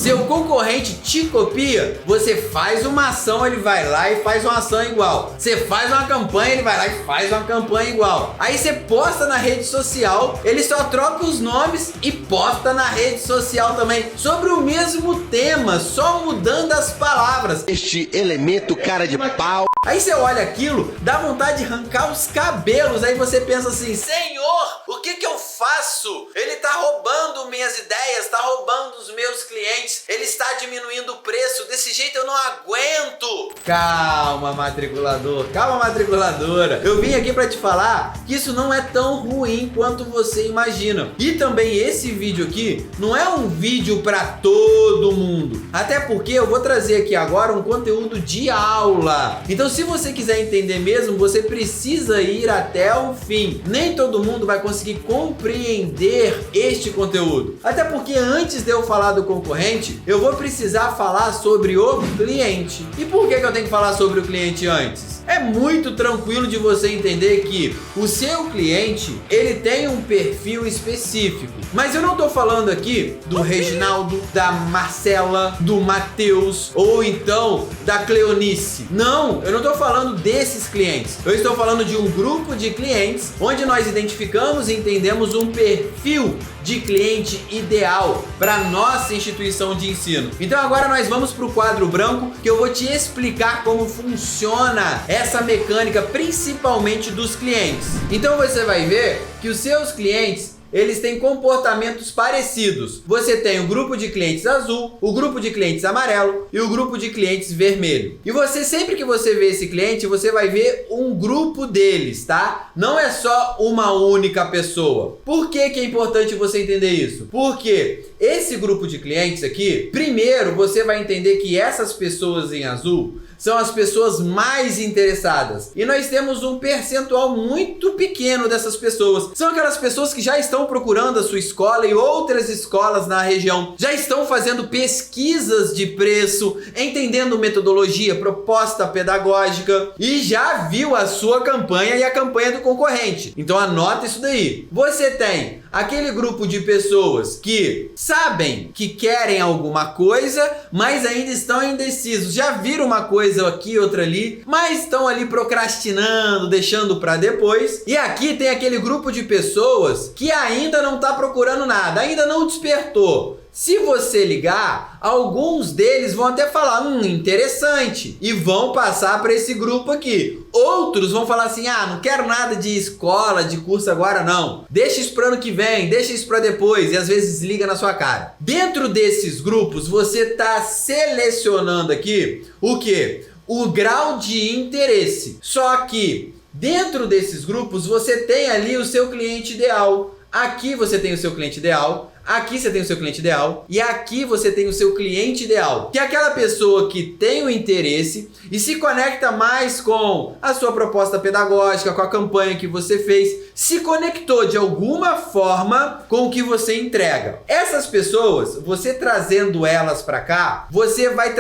seu concorrente te copia, você faz uma ação, ele vai lá e faz uma ação igual. Você faz uma campanha, ele vai lá e faz uma campanha igual. Aí você posta na rede social, ele só troca os nomes e posta na rede social também, sobre o mesmo tema, só mudando as palavras. Este elemento cara de pau. Aí você olha aquilo, dá vontade de arrancar os cabelos, aí você pensa assim, Senhor, o que eu faço? Ele tá roubando minhas ideias, tá roubando os meus clientes, ele está diminuindo o preço, desse jeito eu não aguento. Calma, matriculador, calma, matriculadora. Eu vim aqui pra te falar que isso não é tão ruim quanto você imagina. E também esse vídeo aqui não é um vídeo pra todo mundo. Até porque eu vou trazer aqui agora um conteúdo de aula. Então se você quiser entender mesmo, você precisa ir até o fim. Nem todo mundo vai conseguir compreender este conteúdo. Até porque antes de eu falar do concorrente, eu vou precisar falar sobre o cliente. E por que eu tenho que falar sobre o cliente antes? É muito tranquilo de você entender que o seu cliente, ele tem um perfil específico. Mas eu não tô falando aqui do Reginaldo, da Marcela, do Matheus ou então da Cleonice. Não, eu não tô falando desses clientes. Eu estou falando de um grupo de clientes onde nós identificamos e entendemos um perfil de cliente ideal para nossa instituição de ensino. Então agora nós vamos para o quadro branco que eu vou te explicar como funciona essa mecânica, principalmente dos clientes. Então você vai ver que os seus clientes, eles têm comportamentos parecidos. Você tem o grupo de clientes azul, o grupo de clientes amarelo e o grupo de clientes vermelho. E você, sempre que você vê esse cliente, você vai ver um grupo deles, tá? Não é só uma única pessoa. Por que é importante você entender isso? Porque esse grupo de clientes aqui, primeiro você vai entender que essas pessoas em azul são as pessoas mais interessadas. E nós temos um percentual muito pequeno dessas pessoas. São aquelas pessoas que já estão procurando a sua escola e outras escolas na região. Já estão fazendo pesquisas de preço, entendendo metodologia, proposta pedagógica e já viu a sua campanha e a campanha do concorrente. Então anota isso daí. Você tem aquele grupo de pessoas que sabem que querem alguma coisa, mas ainda estão indecisos. Já viram uma coisa aqui, outra ali, mas estão ali procrastinando, deixando para depois. E aqui tem aquele grupo de pessoas que ainda não está procurando nada, ainda não despertou. Se você ligar, alguns deles vão até falar, interessante, e vão passar para esse grupo aqui. Outros vão falar assim, não quero nada de escola, de curso agora não. Deixa isso para ano que vem, deixa isso para depois, e às vezes liga na sua cara. Dentro desses grupos, você está selecionando aqui o quê? O grau de interesse. Só que dentro desses grupos, você tem ali o seu cliente ideal. Aqui você tem o seu cliente ideal, aqui você tem o seu cliente ideal e aqui você tem o seu cliente ideal, que é aquela pessoa que tem o interesse e se conecta mais com a sua proposta pedagógica, com a campanha que você fez, se conectou de alguma forma com o que você entrega. Essas pessoas, você trazendo elas para cá, você vai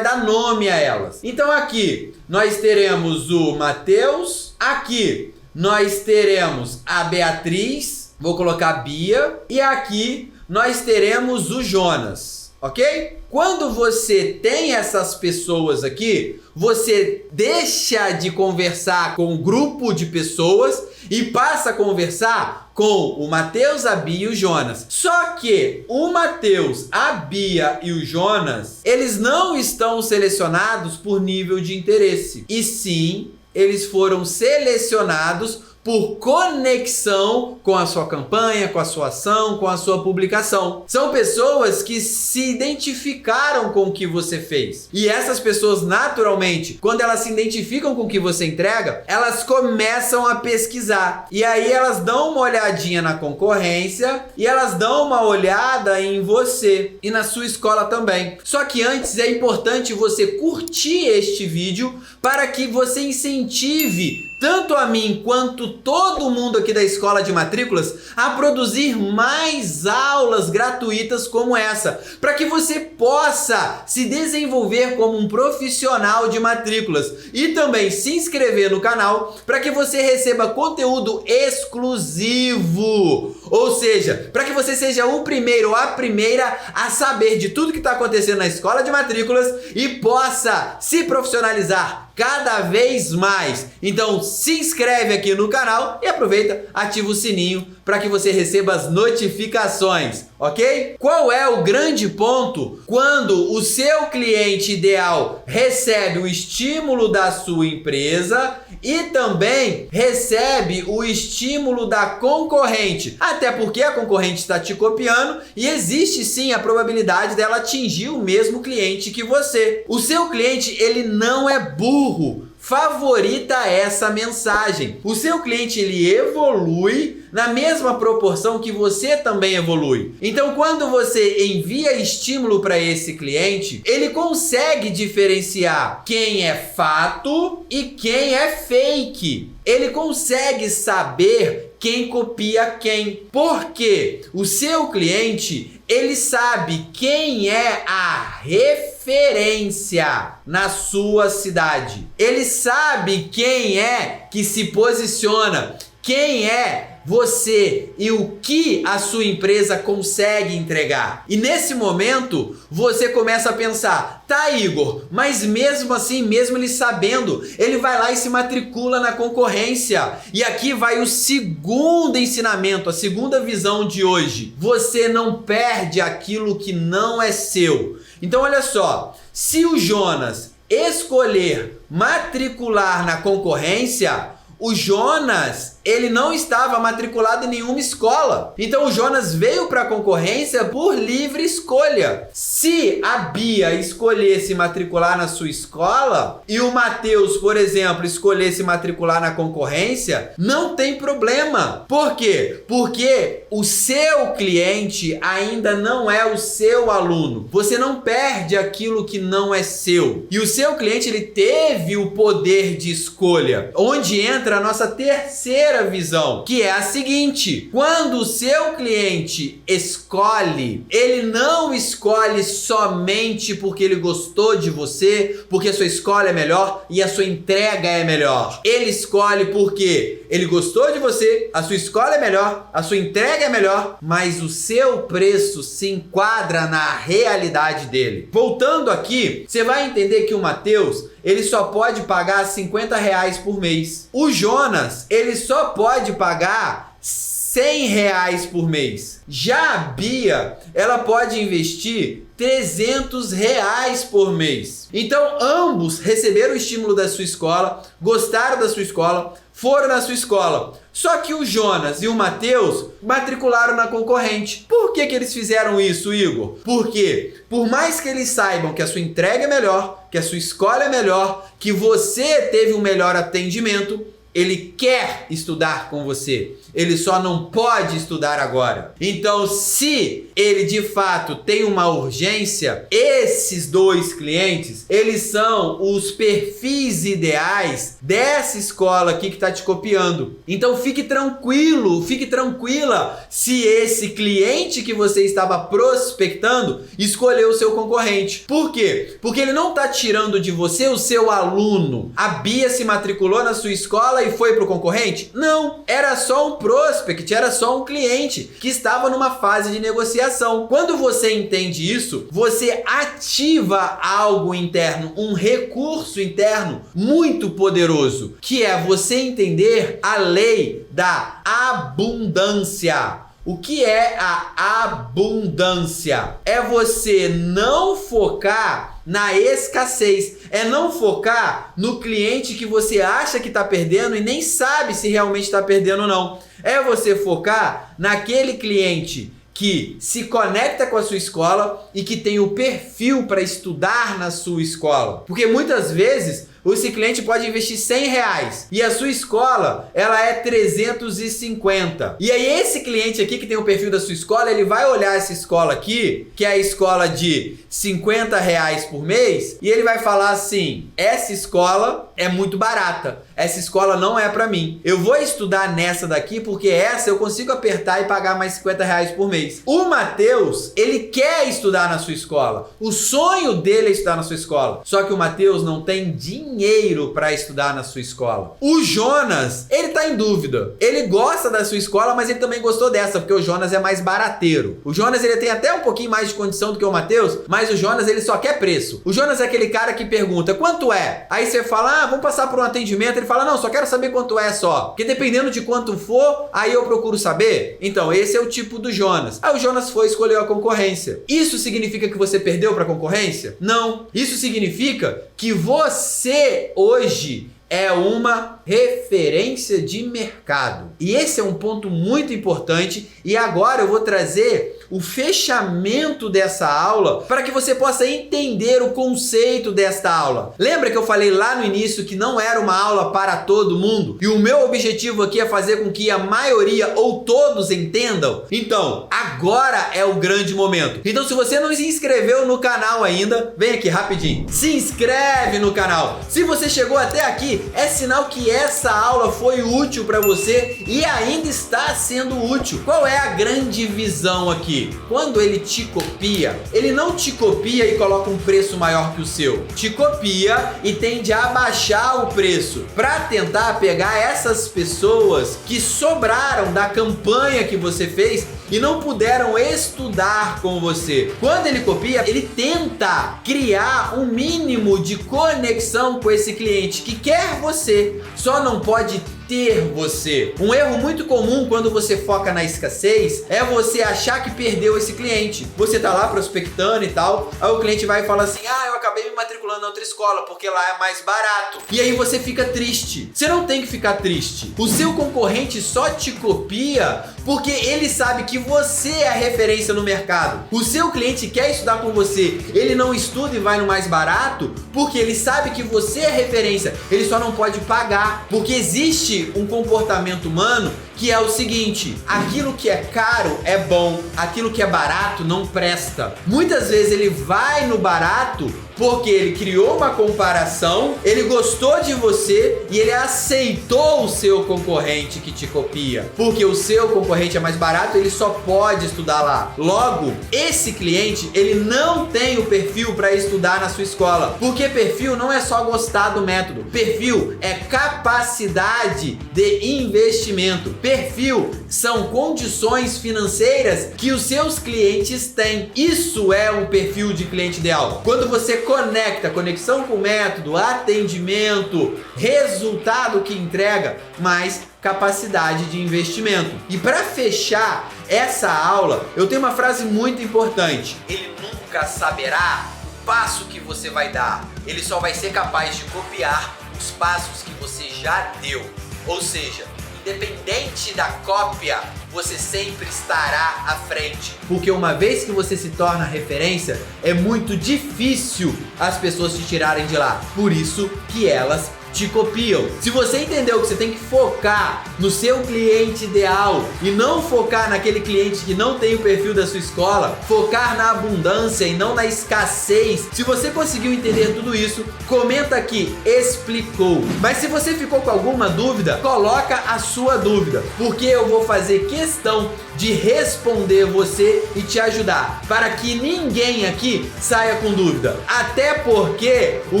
dar nome a elas. Então aqui nós teremos o Matheus, aqui nós teremos a Beatriz, vou colocar a Bia, e aqui nós teremos o Jonas, ok? Quando você tem essas pessoas aqui, você deixa de conversar com um grupo de pessoas e passa a conversar com o Matheus, a Bia e o Jonas. Só que o Matheus, a Bia e o Jonas, eles não estão selecionados por nível de interesse, e sim, eles foram selecionados por conexão com a sua campanha, com a sua ação, com a sua publicação. São pessoas que se identificaram com o que você fez. E essas pessoas, naturalmente, quando elas se identificam com o que você entrega, elas começam a pesquisar. E aí elas dão uma olhadinha na concorrência e elas dão uma olhada em você e na sua escola também. Só que antes é importante você curtir este vídeo para que você incentive tanto a mim quanto todo mundo aqui da Escola de Matrículas a produzir mais aulas gratuitas como essa, para que você possa se desenvolver como um profissional de matrículas e também se inscrever no canal para que você receba conteúdo exclusivo. Ou seja, para que você seja o primeiro ou a primeira a saber de tudo que está acontecendo na escola de matrículas e possa se profissionalizar cada vez mais. Então se inscreve aqui no canal e aproveita, ativa o sininho para que você receba as notificações, ok? Qual é o grande ponto quando o seu cliente ideal recebe o estímulo da sua empresa e também recebe o estímulo da concorrente? Até porque a concorrente está te copiando e existe sim a probabilidade dela atingir o mesmo cliente que você. O seu cliente, ele não é burro. Favorita essa mensagem. O seu cliente, ele evolui na mesma proporção que você também evolui. Então, quando você envia estímulo para esse cliente, ele consegue diferenciar quem é fato e quem é fake. Ele consegue saber quem copia quem. Porque o seu cliente, ele sabe quem é a referência na sua cidade. Ele sabe quem é que se posiciona, quem é você e o que a sua empresa consegue entregar. E nesse momento, você começa a pensar, tá, Igor, mas mesmo assim, mesmo ele sabendo, ele vai lá e se matricula na concorrência. E aqui vai o segundo ensinamento, a segunda visão de hoje. Você não perde aquilo que não é seu. Então olha só, se o Jonas escolher matricular na concorrência, o Jonas, ele não estava matriculado em nenhuma escola. Então o Jonas veio para a concorrência por livre escolha. Se a Bia escolhesse matricular na sua escola e o Matheus, por exemplo, escolhesse matricular na concorrência, não tem problema. Por quê? Porque o seu cliente ainda não é o seu aluno. Você não perde aquilo que não é seu. E o seu cliente, ele teve o poder de escolha. Onde entra a nossa terceira visão, que é a seguinte: quando o seu cliente escolhe, ele não escolhe somente porque ele gostou de você, porque a sua escola é melhor e a sua entrega é melhor. Ele escolhe porque ele gostou de você, a sua escola é melhor, a sua entrega é melhor, mas o seu preço se enquadra na realidade dele. Voltando aqui, você vai entender que o Matheus, ele só pode pagar R$50 por mês. O Jonas, ele só pode pagar R$100 por mês. Já a Bia, ela pode investir R$300 por mês. Então, ambos receberam o estímulo da sua escola, gostaram da sua escola, foram na sua escola. Só que o Jonas e o Matheus matricularam na concorrente. Por que que eles fizeram isso, Igor? Porque, por mais que eles saibam que a sua entrega é melhor, que a sua escola é melhor, que você teve um melhor atendimento, ele quer estudar com você. Ele só não pode estudar agora. Então, se ele de fato tem uma urgência, esses dois clientes, eles são os perfis ideais dessa escola aqui que está te copiando. Então, fique tranquilo, fique tranquila se esse cliente que você estava prospectando escolheu o seu concorrente. Por quê? Porque ele não está tirando de você o seu aluno. A Bia se matriculou na sua escola e foi para o concorrente? Não, era só um prospect, era só um cliente que estava numa fase de negociação. Quando você entende isso, você ativa algo interno, um recurso interno muito poderoso, que é você entender a lei da abundância. O que é a abundância? É você não focar na escassez, é não focar no cliente que você acha que está perdendo e nem sabe se realmente está perdendo ou não. É você focar naquele cliente que se conecta com a sua escola e que tem o perfil para estudar na sua escola. Porque muitas vezes esse cliente pode investir R$100 e a sua escola, ela é 350. E aí esse cliente aqui que tem o perfil da sua escola, ele vai olhar essa escola aqui, que é a escola de R$50 por mês, e ele vai falar assim: essa escola é muito barata. essa escola não é pra mim. Eu vou estudar nessa daqui porque essa eu consigo apertar e pagar mais R$50 por mês. O Mateus, ele quer estudar na sua escola. O sonho dele é estudar na sua escola. Só que o Mateus não tem dinheiro pra estudar na sua escola. O Jonas, ele tá em dúvida. Ele gosta da sua escola, mas ele também gostou dessa, porque o Jonas é mais barateiro. O Jonas, ele tem até um pouquinho mais de condição do que o Mateus, mas o Jonas, ele só quer preço. O Jonas é aquele cara que pergunta, quanto é? Aí você fala, vamos passar por um atendimento. Ele fala, não, só quero saber quanto é só. Porque dependendo de quanto for, aí eu procuro saber. Então, esse é o tipo do Jonas. Aí o Jonas foi e escolheu a concorrência. Isso significa que você perdeu para a concorrência? Não. Isso significa que você hoje é uma referência de mercado. E esse é um ponto muito importante. E agora eu vou trazer o fechamento dessa aula para que você possa entender o conceito desta aula. Lembra que eu falei lá no início que não era uma aula para todo mundo? E o meu objetivo aqui é fazer com que a maioria ou todos entendam? Então, agora é o grande momento. Então, se você não se inscreveu no canal ainda, vem aqui rapidinho. Se inscreve no canal. Se você chegou até aqui, é sinal que essa aula foi útil para você e ainda está sendo útil. Qual é a grande visão aqui? Quando ele te copia, ele não te copia e coloca um preço maior que o seu. Te copia e tende a abaixar o preço para tentar pegar essas pessoas que sobraram da campanha que você fez e não puderam estudar com você. Quando ele copia, ele tenta criar um mínimo de conexão com esse cliente que quer você, só não pode ter você. Um erro muito comum quando você foca na escassez é você achar que perdeu esse cliente. Você tá lá prospectando e tal, aí o cliente vai e fala assim, eu acabei me matriculando na outra escola porque lá é mais barato. E aí você fica triste. Você não tem que ficar triste. O seu concorrente só te copia porque ele sabe que você é a referência no mercado. O seu cliente quer estudar com você, ele não estuda e vai no mais barato porque ele sabe que você é referência. Ele só não pode pagar, porque existe um comportamento humano que é o seguinte: aquilo que é caro é bom, aquilo que é barato não presta. Muitas vezes ele vai no barato porque ele criou uma comparação, ele gostou de você e ele aceitou o seu concorrente que te copia. Porque o seu concorrente é mais barato, ele só pode estudar lá. Logo, esse cliente, ele não tem o perfil para estudar na sua escola. Porque perfil não é só gostar do método. Perfil é capacidade de investimento. Perfil são condições financeiras que os seus clientes têm. Isso é um perfil de cliente ideal. Quando você conecta conexão com o método, atendimento, resultado que entrega, mais capacidade de investimento. E para fechar essa aula, eu tenho uma frase muito importante. Ele nunca saberá o passo que você vai dar. Ele só vai ser capaz de copiar os passos que você já deu. Ou seja, independente da cópia, você sempre estará à frente. Porque uma vez que você se torna referência, é muito difícil as pessoas te tirarem de lá. Por isso que elas te copiam. Se você entendeu que você tem que focar no seu cliente ideal e não focar naquele cliente que não tem o perfil da sua escola, focar na abundância e não na escassez, se você conseguiu entender tudo isso, comenta aqui, explicou. Mas se você ficou com alguma dúvida, coloca a sua dúvida, porque eu vou fazer questão de responder você e te ajudar, para que ninguém aqui saia com dúvida. Até porque o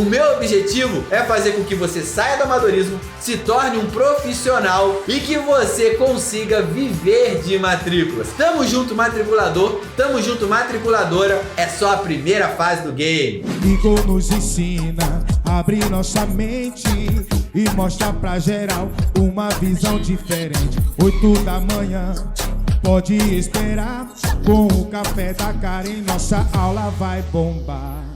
meu objetivo é fazer com que você saia do amadorismo, se torne um profissional e que você consiga viver de matrículas. Tamo junto, matriculador, tamo junto, matriculadora, é só a primeira fase do game. Igor nos ensina a abrir nossa mente e mostra pra geral uma visão diferente. 8 da manhã, pode esperar, com o café da Karen nossa aula vai bombar.